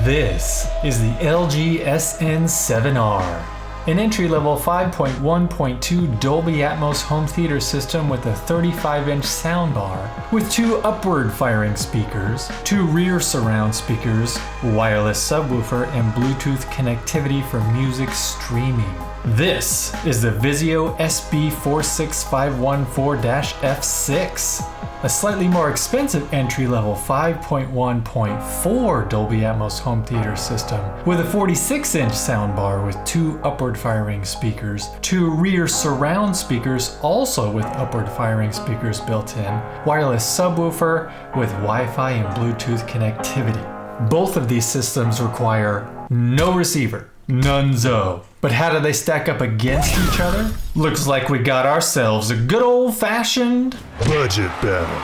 This is the LG SN7R, an entry-level 5.1.2 Dolby Atmos home theater system with a 35-inch soundbar with 2 upward-firing speakers, 2 rear surround speakers, wireless subwoofer, and Bluetooth connectivity for music streaming. This is the Vizio SB46514-F6, a slightly more expensive entry-level 5.1.4 Dolby Atmos home theater system with a 46-inch soundbar with 2 upward-firing speakers, 2 rear surround speakers also with upward-firing speakers built in, wireless subwoofer with Wi-Fi and Bluetooth connectivity. Both of these systems require no receiver. Nunzo. But how do they stack up against each other? Looks like we got ourselves a good old-fashioned budget battle.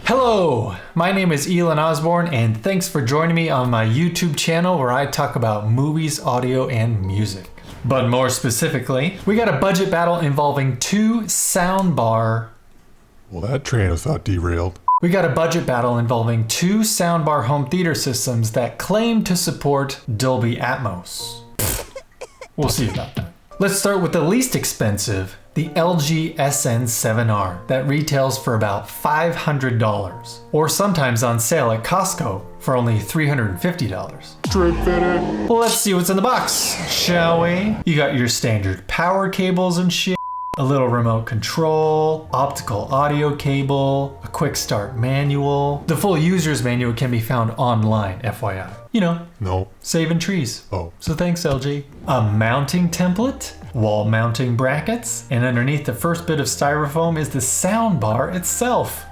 Hello, my name is Elon Osborne, and thanks for joining me on my YouTube channel where I talk about movies, audio, and music. But more specifically, we got a budget battle involving 2 soundbar. Well, that train of thought derailed. We got a budget battle involving 2 soundbar home theater systems that claim to support Dolby Atmos. We'll see about that. Let's start with the least expensive, the LG SN7R, that retails for about $500, or sometimes on sale at Costco for only $350. Straight fitted. Well, let's see what's in the box, shall we? You got your standard power cables and shit, a little remote control, optical audio cable, a quick start manual. The full user's manual can be found online, FYI. You know, No. saving trees. Oh. So thanks, LG. A mounting template, wall mounting brackets, and underneath the first bit of styrofoam is the soundbar itself.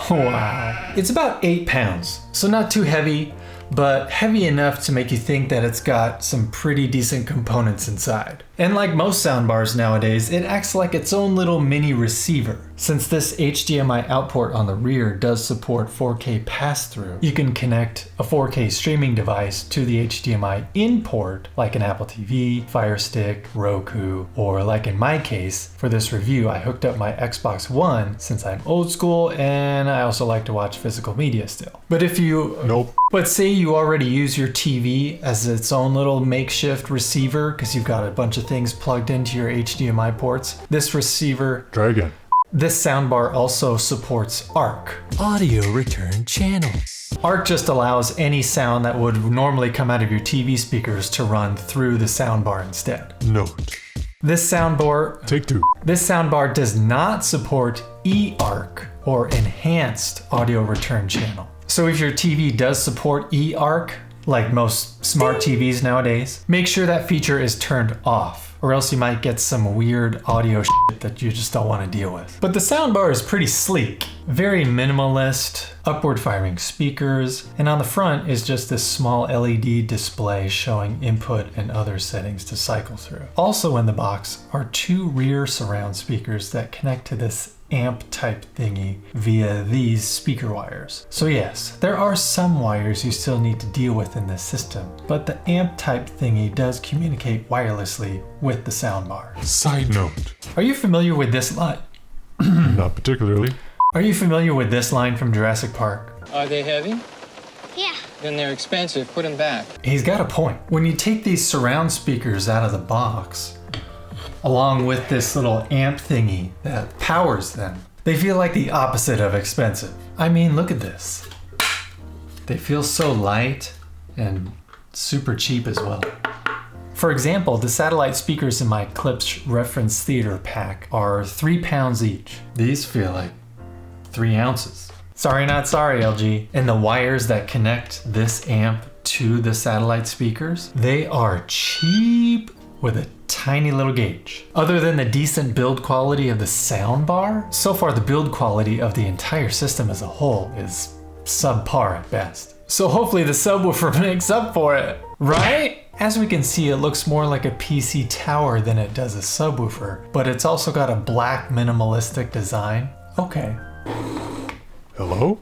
Wow. It's about 8 pounds, so not too heavy, but heavy enough to make you think that it's got some pretty decent components inside. And like most soundbars nowadays, it acts like its own little mini receiver. Since this HDMI output on the rear does support 4K pass-through, you can connect a 4K streaming device to the HDMI in port, like an Apple TV, Fire Stick, Roku, or like in my case, for this review, I hooked up my Xbox One since I'm old school and I also like to watch physical media still. But if you... Nope. But say you already use your TV as its own little makeshift receiver because you've got a bunch of things plugged into your HDMI ports. This receiver... Try again. This soundbar also supports ARC, Audio Return Channel. ARC just allows any sound that would normally come out of your TV speakers to run through the soundbar instead. Note. This soundbar... Take 2. This soundbar does not support eARC, or Enhanced Audio Return Channel. So if your TV does support eARC, like most smart TVs nowadays, make sure that feature is turned off, or else you might get some weird audio shit that you just don't want to deal with. But the soundbar is pretty sleek, very minimalist, upward firing speakers, and on the front is just this small LED display showing input and other settings to cycle through. Also in the box are 2 rear surround speakers that connect to this amp type thingy via these speaker wires. So yes, there are some wires you still need to deal with in this system, but the amp type thingy does communicate wirelessly with the soundbar. Side note. Are you familiar with this line? Not particularly. Are you familiar with this line from Jurassic Park? Are they heavy? Yeah. Then they're expensive. Put them back. He's got a point. When you take these surround speakers out of the box, along with this little amp thingy that powers them, they feel like the opposite of expensive. I mean, look at this. They feel so light and super cheap as well. For example, the satellite speakers in my Klipsch reference theater pack are 3 pounds each. These feel like 3 ounces. Sorry, not sorry, LG. And the wires that connect this amp to the satellite speakers, they are cheap with a tiny little gauge. Other than the decent build quality of the soundbar, so far the build quality of the entire system as a whole is subpar at best. So hopefully the subwoofer makes up for it, right? As we can see, it looks more like a PC tower than it does a subwoofer, but it's also got a black minimalistic design. Okay. Hello?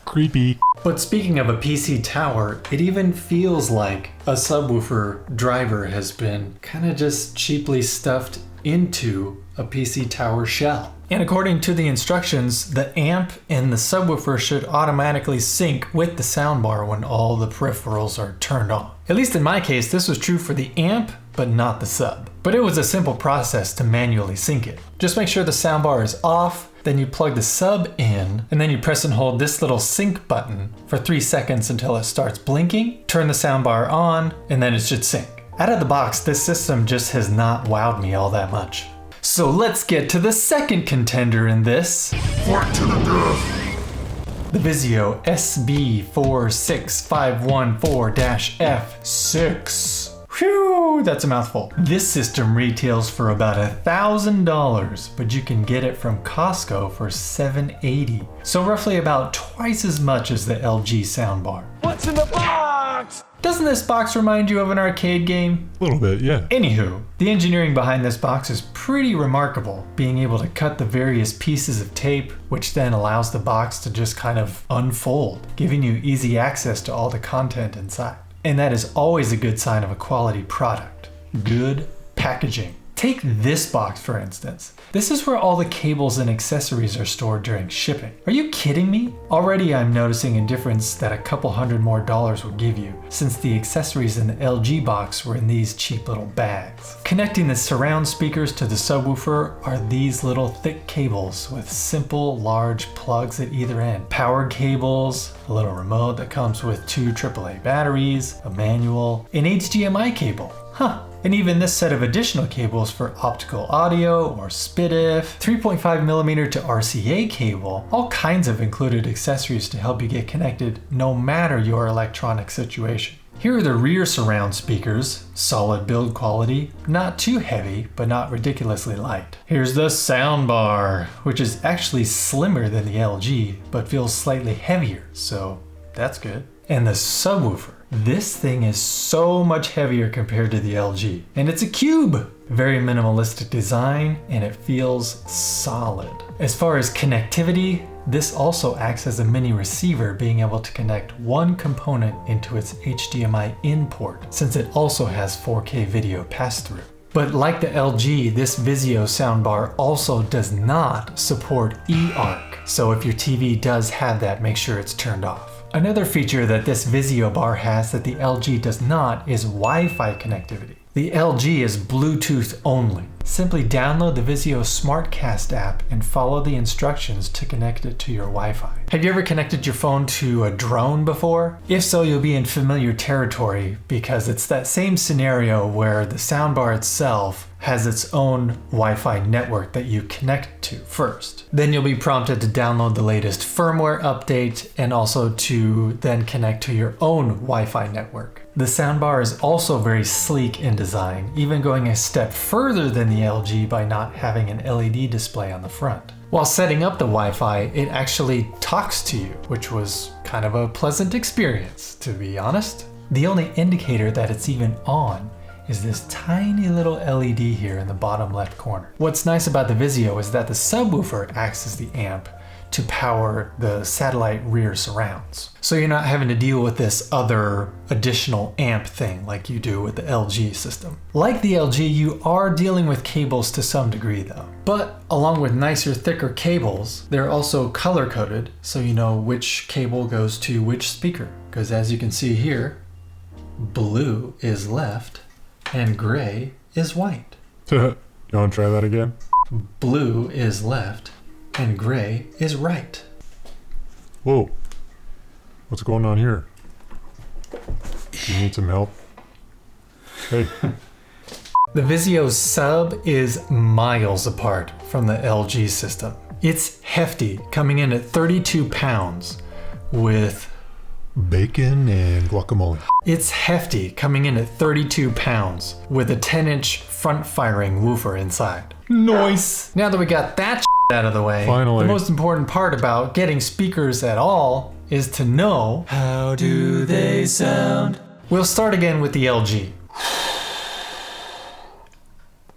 Creepy. But speaking of a PC tower, it even feels like a subwoofer driver has been kind of just cheaply stuffed into a PC tower shell. And according to the instructions, the amp and the subwoofer should automatically sync with the soundbar when all the peripherals are turned on. At least in my case, this was true for the amp, but not the sub. But it was a simple process to manually sync it. Just make sure the soundbar is off, then you plug the sub in, and then you press and hold this little sync button for 3 seconds until it starts blinking, turn the soundbar on, and then it should sync. Out of the box, this system just has not wowed me all that much. So let's get to the second contender in this. Fight to the death! The Vizio SB46514-F6. Whew, that's a mouthful. This system retails for about $1,000, but you can get it from Costco for $780. So roughly about twice as much as the LG soundbar. What's in the box? Doesn't this box remind you of an arcade game? A little bit, yeah. Anywho, the engineering behind this box is pretty remarkable, being able to cut the various pieces of tape, which then allows the box to just kind of unfold, giving you easy access to all the content inside. And that is always a good sign of a quality product. Good packaging. Take this box for instance. This is where all the cables and accessories are stored during shipping. Are you kidding me? Already I'm noticing a difference that a couple $100 more would give you, since the accessories in the LG box were in these cheap little bags. Connecting the surround speakers to the subwoofer are these little thick cables with simple large plugs at either end. Power cables, a little remote that comes with 2 AAA batteries, a manual, an HDMI cable. Huh. And even this set of additional cables for optical audio or SPDIF, 3.5mm to RCA cable, all kinds of included accessories to help you get connected no matter your electronic situation. Here are the rear surround speakers, solid build quality, not too heavy, but not ridiculously light. Here's the soundbar, which is actually slimmer than the LG, but feels slightly heavier, so that's good. And the subwoofer. This thing is so much heavier compared to the LG, and it's a cube. Very minimalistic design, and it feels solid. As far as connectivity, this also acts as a mini receiver, being able to connect one component into its HDMI in port, since it also has 4K video pass-through. But like the LG, this Vizio soundbar also does not support eARC, so if your TV does have that, make sure it's turned off. Another feature that this Vizio bar has that the LG does not is Wi-Fi connectivity. The LG is Bluetooth only. Simply download the Vizio SmartCast app and follow the instructions to connect it to your Wi-Fi. Have you ever connected your phone to a drone before? If so, you'll be in familiar territory because it's that same scenario where the soundbar itself has its own Wi-Fi network that you connect to first. Then you'll be prompted to download the latest firmware update and also to then connect to your own Wi-Fi network. The soundbar is also very sleek in design, even going a step further than the LG by not having an LED display on the front. While setting up the Wi-Fi, it actually talks to you, which was kind of a pleasant experience, to be honest. The only indicator that it's even on is this tiny little LED here in the bottom left corner. What's nice about the Vizio is that the subwoofer acts as the amp to power the satellite rear surrounds. So you're not having to deal with this other additional amp thing like you do with the LG system. Like the LG, you are dealing with cables to some degree though. But along with nicer, thicker cables, they're also color coded so you know which cable goes to which speaker. Because as you can see here, blue is left and gray is white. You want to try that again? Blue is left and gray is right. Whoa. What's going on here? You need some help? Hey. The Vizio sub is miles apart from the LG system. It's hefty, coming in at 32 pounds with Bacon and guacamole. It's hefty, coming in at 32 pounds with a 10-inch front-firing woofer inside. Nice! Now that we got that out of the way, finally, the most important part about getting speakers at all is to know how do they sound. We'll start again with the LG.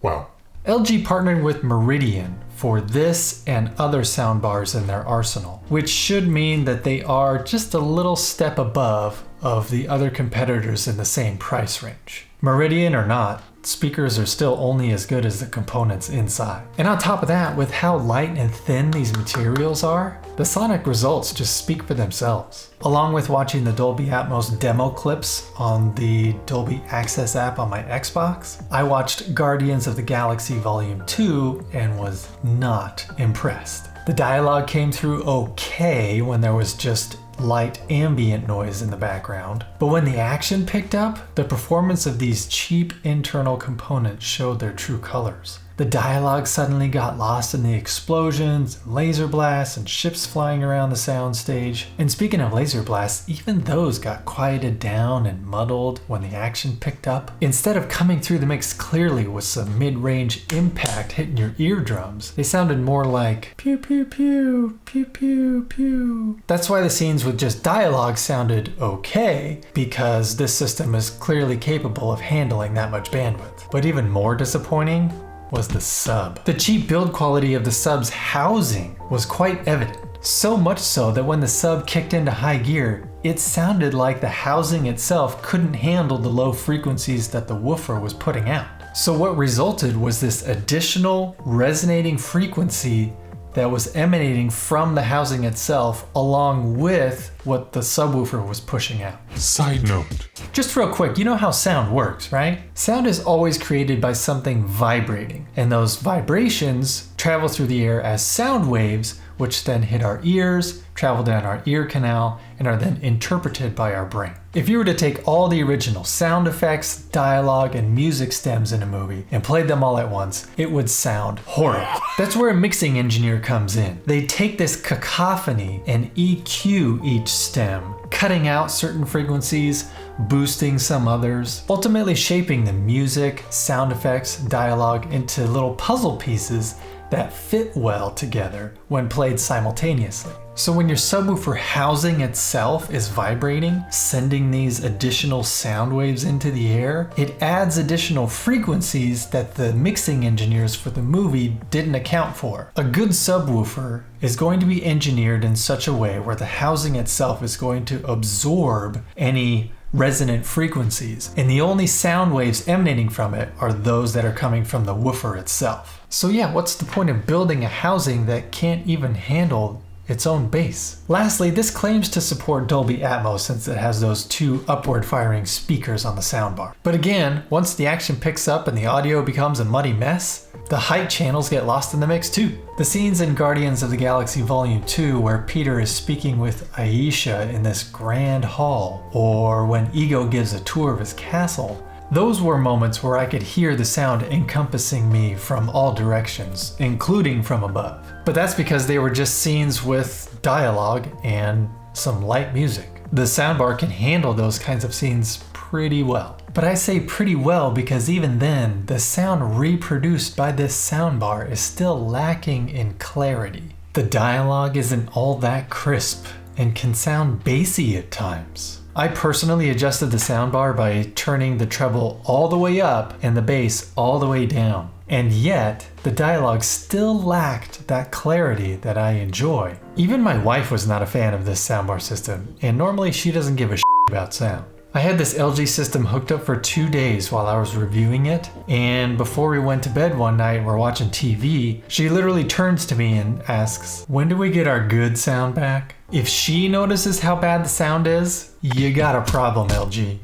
Wow. LG partnered with Meridian for this and other soundbars in their arsenal, which should mean that they are just a little step above of the other competitors in the same price range. Meridian or not, speakers are still only as good as the components inside. And on top of that, with how light and thin these materials are, the sonic results just speak for themselves. Along with watching the Dolby Atmos demo clips on the Dolby Access app on my Xbox, I watched Guardians of the Galaxy Volume 2 and was not impressed. The dialogue came through okay when there was just light ambient noise in the background, but when the action picked up, the performance of these cheap internal components showed their true colors. The dialogue suddenly got lost in the explosions, laser blasts, and ships flying around the soundstage. And speaking of laser blasts, even those got quieted down and muddled when the action picked up. Instead of coming through the mix clearly with some mid-range impact hitting your eardrums, they sounded more like pew pew pew, pew pew pew. That's why the scenes with just dialogue sounded okay, because this system is clearly capable of handling that much bandwidth. But even more disappointing was the sub. The cheap build quality of the sub's housing was quite evident. So much so that when the sub kicked into high gear, it sounded like the housing itself couldn't handle the low frequencies that the woofer was putting out. So what resulted was this additional resonating frequency that was emanating from the housing itself along with what the subwoofer was pushing out. Side note. Just real quick, you know how sound works, right? Sound is always created by something vibrating, and those vibrations travel through the air as sound waves, which then hit our ears, travel down our ear canal, and are then interpreted by our brain. If you were to take all the original sound effects, dialogue, and music stems in a movie and played them all at once, it would sound horrible. That's where a mixing engineer comes in. They take this cacophony and EQ each stem, cutting out certain frequencies, boosting some others, ultimately shaping the music, sound effects, dialogue into little puzzle pieces that fit well together when played simultaneously. So when your subwoofer housing itself is vibrating, sending these additional sound waves into the air, it adds additional frequencies that the mixing engineers for the movie didn't account for. A good subwoofer is going to be engineered in such a way where the housing itself is going to absorb any resonant frequencies, and the only sound waves emanating from it are those that are coming from the woofer itself. So yeah, what's the point of building a housing that can't even handle its own bass? Lastly, this claims to support Dolby Atmos since it has those two upward firing speakers on the soundbar. But again, once the action picks up and the audio becomes a muddy mess, the height channels get lost in the mix too. The scenes in Guardians of the Galaxy Volume 2 where Peter is speaking with Aisha in this grand hall, or when Ego gives a tour of his castle, those were moments where I could hear the sound encompassing me from all directions, including from above. But that's because they were just scenes with dialogue and some light music. The soundbar can handle those kinds of scenes pretty well. But I say pretty well because even then, the sound reproduced by this soundbar is still lacking in clarity. The dialogue isn't all that crisp and can sound bassy at times. I personally adjusted the soundbar by turning the treble all the way up and the bass all the way down. And yet, the dialogue still lacked that clarity that I enjoy. Even my wife was not a fan of this soundbar system, and normally she doesn't give a shit about sound. I had this LG system hooked up for 2 days while I was reviewing it, and before we went to bed one night and we're watching TV, she literally turns to me and asks, "When do we get our good sound back?" If she notices how bad the sound is, you got a problem, LG.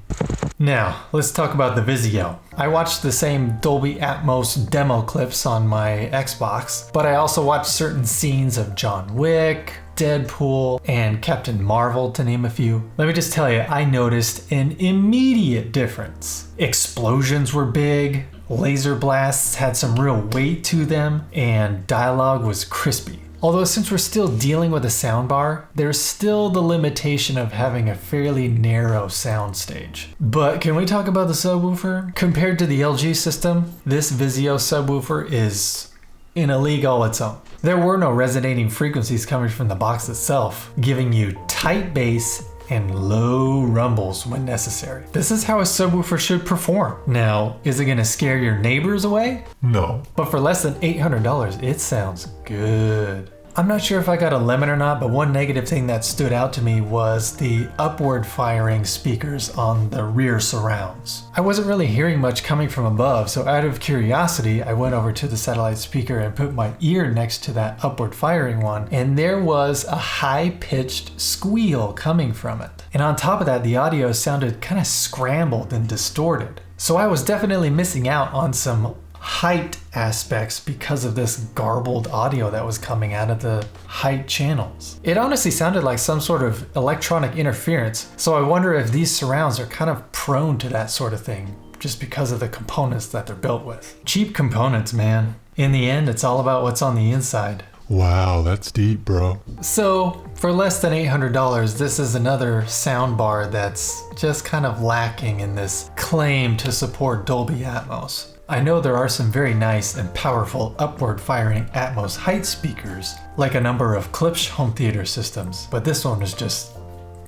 Now, let's talk about the Vizio. I watched the same Dolby Atmos demo clips on my Xbox, but I also watched certain scenes of John Wick, Deadpool, and Captain Marvel, to name a few. Let me just tell you, I noticed an immediate difference. Explosions were big, laser blasts had some real weight to them, and dialogue was crispy. Although since we're still dealing with a soundbar, there's still the limitation of having a fairly narrow soundstage. But can we talk about the subwoofer? Compared to the LG system, this Vizio subwoofer is in a league all its own. There were no resonating frequencies coming from the box itself, giving you tight bass and low rumbles when necessary. This is how a subwoofer should perform. Now, is it gonna scare your neighbors away? No. But for less than $800, it sounds good. I'm not sure if I got a lemon or not, but one negative thing that stood out to me was the upward firing speakers on the rear surrounds. I wasn't really hearing much coming from above, so out of curiosity, I went over to the satellite speaker and put my ear next to that upward firing one, and there was a high-pitched squeal coming from it. And on top of that, the audio sounded kind of scrambled and distorted. So I was definitely missing out on some height aspects because of this garbled audio that was coming out of the height channels. It honestly sounded like some sort of electronic interference, so I wonder if these surrounds are kind of prone to that sort of thing just because of the components that they're built with. Cheap components, man. In the end, it's all about what's on the inside. Wow, that's deep, bro. So, for less than $800, this is another soundbar that's just kind of lacking in this claim to support Dolby Atmos. I know there are some very nice and powerful upward firing Atmos height speakers, like a number of Klipsch home theater systems, but this one is just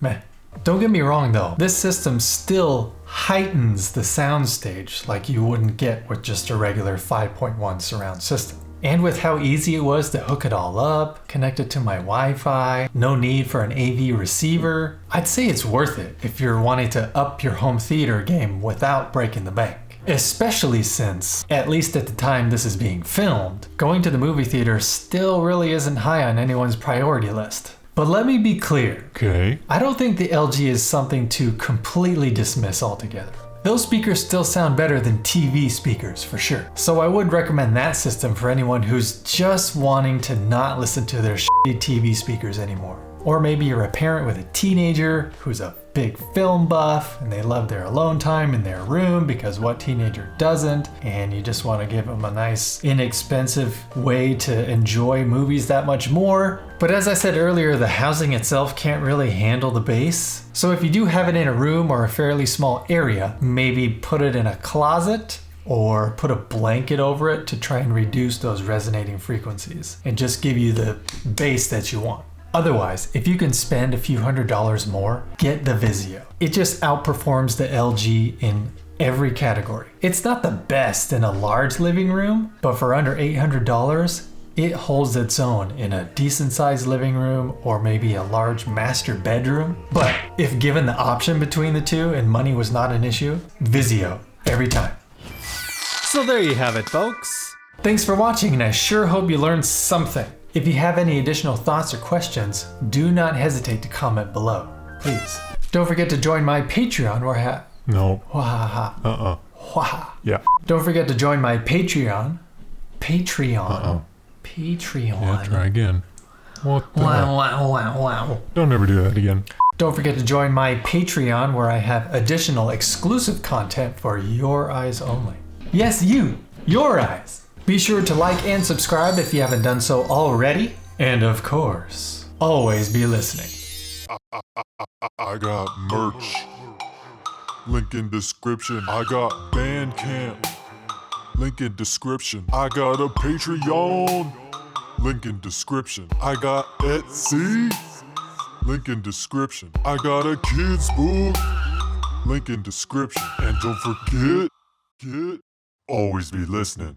meh. Don't get me wrong though, this system still heightens the soundstage like you wouldn't get with just a regular 5.1 surround system. And with how easy it was to hook it all up, connect it to my Wi-Fi, no need for an AV receiver, I'd say it's worth it if you're wanting to up your home theater game without breaking the bank. Especially since, at least at the time this is being filmed, going to the movie theater still really isn't high on anyone's priority list. But let me be clear. Okay. I don't think the LG is something to completely dismiss altogether. Those speakers still sound better than TV speakers for sure. So I would recommend that system for anyone who's just wanting to not listen to their shitty TV speakers anymore. Or maybe you're a parent with a teenager who's a big film buff and they love their alone time in their room because what teenager doesn't, and you just want to give them a nice inexpensive way to enjoy movies that much more. But as I said earlier, the housing itself can't really handle the bass. So if you do have it in a room or a fairly small area, maybe put it in a closet or put a blanket over it to try and reduce those resonating frequencies and just give you the bass that you want. Otherwise, if you can spend a few $100s more, get the Vizio. It just outperforms the LG in every category. It's not the best in a large living room, but for under $800, it holds its own in a decent sized living room or maybe a large master bedroom. But if given the option between the two and money was not an issue, Vizio, every time. So there you have it, folks. Thanks for watching, and I sure hope you learned something. If you have any additional thoughts or questions, do not hesitate to comment below, please. Don't forget to join my Patreon where No. Wahaha. Yeah. Don't forget to join my Patreon. Yeah, Patreon. try again. What the Wow. Don't ever do that again. Don't forget to join my Patreon where I have additional exclusive content for your eyes only. Yes, your eyes. Be sure to like and subscribe if you haven't done so already. And of course, always be listening. I got merch. Link in description. I got Bandcamp. Link in description. I got a Patreon. Link in description. I got Etsy. Link in description. I got a kids book. Link in description. And don't forget, always be listening.